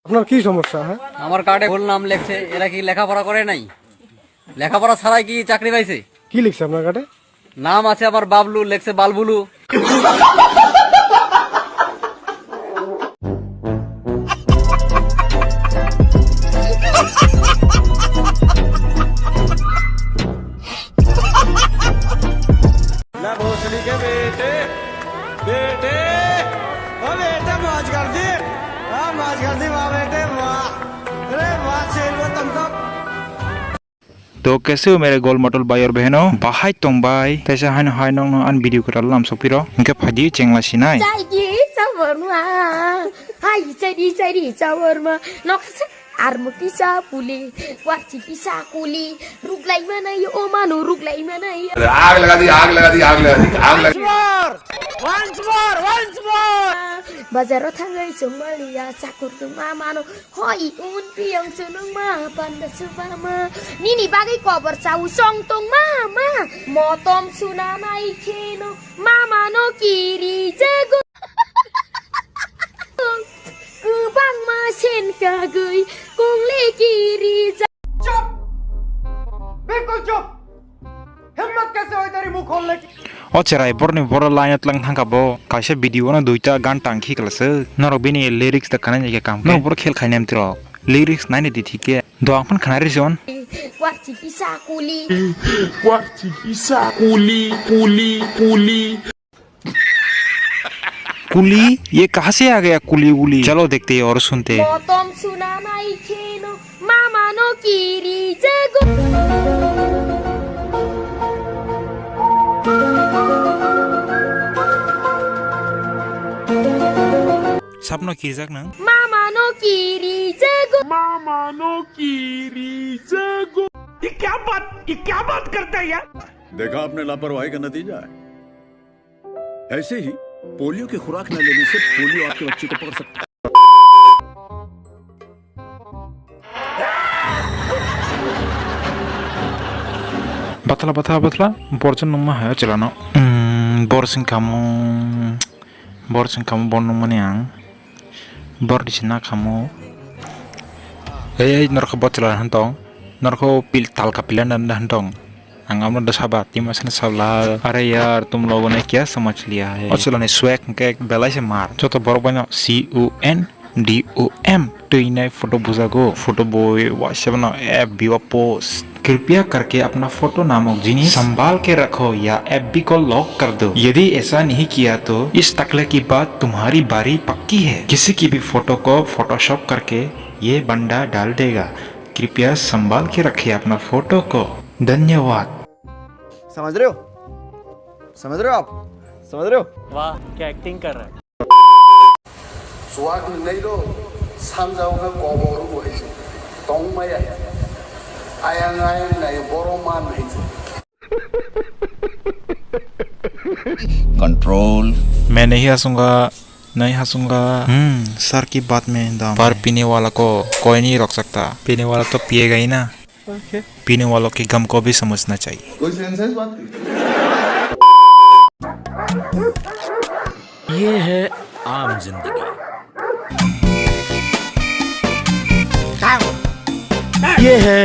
আপনার কি সমস্যা? হ্যাঁ, আমার কার্ডে ভুল নাম লেখছে। এরা কি লেখাপড়া করে নাই? লেখাপড়া ছাড়াই কি চাকরি পাইছে? কি লিখছে আপনার কার্ডে? নাম আছে আবার বাবলু, লেখছে বালবুলু। भोसड़ी के बेटे बेटे ओ बेटा मौज कर दी। हाँ मौज कर दी वाह बेटे वाह। अरे वाह शेर वो तुमको। तो कैसे हो मेरे गोल मटल भाई और बहनों? बाहाय तुम भाई तैसे हाय नोंग अन वीडियो कर लाम सपिरो इनके फादी चेंगला सिनाय jadi sawarma hai jadi sawarma nokse armu kisa puli warci kisa kuli ruglai mana yo o manu ruglai mana yo आग लगा दी आग लगा दी आग लगा दी आग लगा once more bazaro thangai sumaliya sakur tuma manu hoi un piang sunung ma panda subama nini bagai kobar chau song tong mama motom sunanai kheno mama no kiri jago bang ma sen ka gui kung le kiri चुप बिल्कुल चुप। हिम्मत कैसे हुई तेरी मुंह खोलने की? ओ चराय बरनि बर लाइन तलंग थांगाबो कासे वीडियो न दुइटा गान टांखि क्लास नरो बिनि लिरिक्स त खानाय के काम न बर खेल खायनाम तिरो लिरिक्स नायने दि ठीके दो आंफन खानाय रिजन warci kisa kuli कुली ये कहाँ से आ गया कुली उली चलो देखते हैं और सुनते हैं motom sunanai kheno mama no kiri jago सपनो किरजाक न mama no kiri jago ये क्या बात करता है यार? देखा आपने लापरवाही का नतीजा है। ऐसे ही पोलियो की खुराक न लेने से पोलियो आपके बच्चे को पकड़ सकता है। बतला बोरजन नमा है चलानो बोरसिं kamu bonno mani ang bor di sina kamu norko botla hantong norko pil tal kapilan dan hantong अंगाम न दसाबा तिमसन सबला अरे यार तुम लोगों ने क्या समझ लिया है और चलो ने स्वैग के बेला से मार जो तो बरो बनो CONDOM तो इन्हें फोटो बुझागो फोटो बॉय व्हाट्सएप ना ऐप भी पोस्ट कृपया करके अपना फोटो नामक जिनिस संभाल के रखो या FB को लॉक कर दो यदि ऐसा नहीं किया तो इस तकले की बात तुम्हारी बारी पक्की है किसी की भी फोटो को फोटोशॉप करके ये बंदा डाल देगा कृपया संभाल के रखिए अपना फोटो को धन्यवाद समझ रहे हो आप समझ रहे हो? वाह क्या एक्टिंग कर रहा है। 수학 내로 산자오가 고보로 해지 동마야 아양아양 나이 보로만 해지 कंट्रोल मैं नहीं हंसूंगा सर की बात में दम पर पीने वाला को कोई नहीं रोक सकता पीने वाला तो पिएगा ही ना पीने वालों के गम को भी समझना चाहिए कोई सेंस बात ये है आम जिंदगी ये है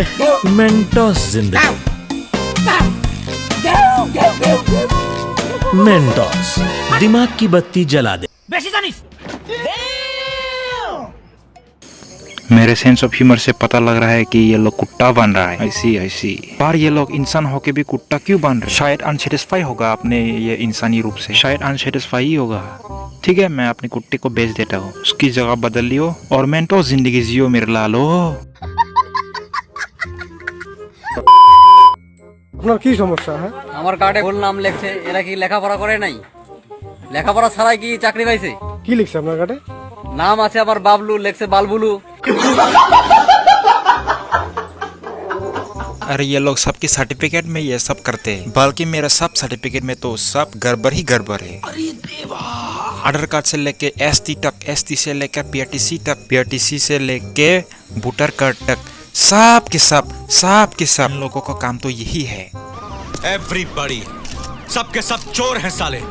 मेंटोस जिंदगी मेंटोस दिमाग की बत्ती जला दे मेरे सेंस ऑफ ह्यूमर से पता लग रहा है कि ये लोग कुत्ता बन रहा है ऐसी पर ये लोग इंसान होके भी कुत्ता क्यों बन रहे? शायद अनसेटिस्फाई होगा अपने ये इंसानी रूप से शायद अनसेटिस्फाई ही होगा ठीक है मैं अपने कुत्ते को बेच देता हूँ उसकी जगह बदल लियो और मेंटो जिंदगी जियो मेरे लालो আপনার কি সমস্যা? হ্যাঁ, আমার কার্ডে ভুল নাম লেখছে। এরা কি লেখাপড়া করে নাই? লেখাপড়া ছাড়াই কি চাকরি পাইছে? কি লিখছে আপনার কার্ডে? নাম আছে আবার বাবলু, লেখছে বালবুলু। अरे ये लोग सबके सर्टिफिकेट में ये सब करते हैं बल्कि मेरा सब सर्टिफिकेट में तो सब गड़बड़ ही गड़बड़ है आधार कार्ड से लेके ST तक ST से लेकर PRTC तक PRTC से लेके वोटर कार्ड तक सब के सब लोगों का काम तो यही है एवरीबॉडी सब के सब चोर हैं साले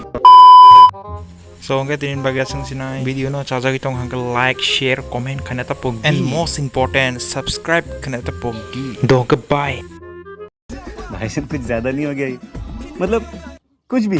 So hanggang tinin bagyasang sinay video no chaja kitong hanggang like, share, comment kanata pogdi. And most important, subscribe kanata pogdi. Do goodbye. भाई साहब कुछ ज्यादा नहीं हो गया ये? मतलब कुछ भी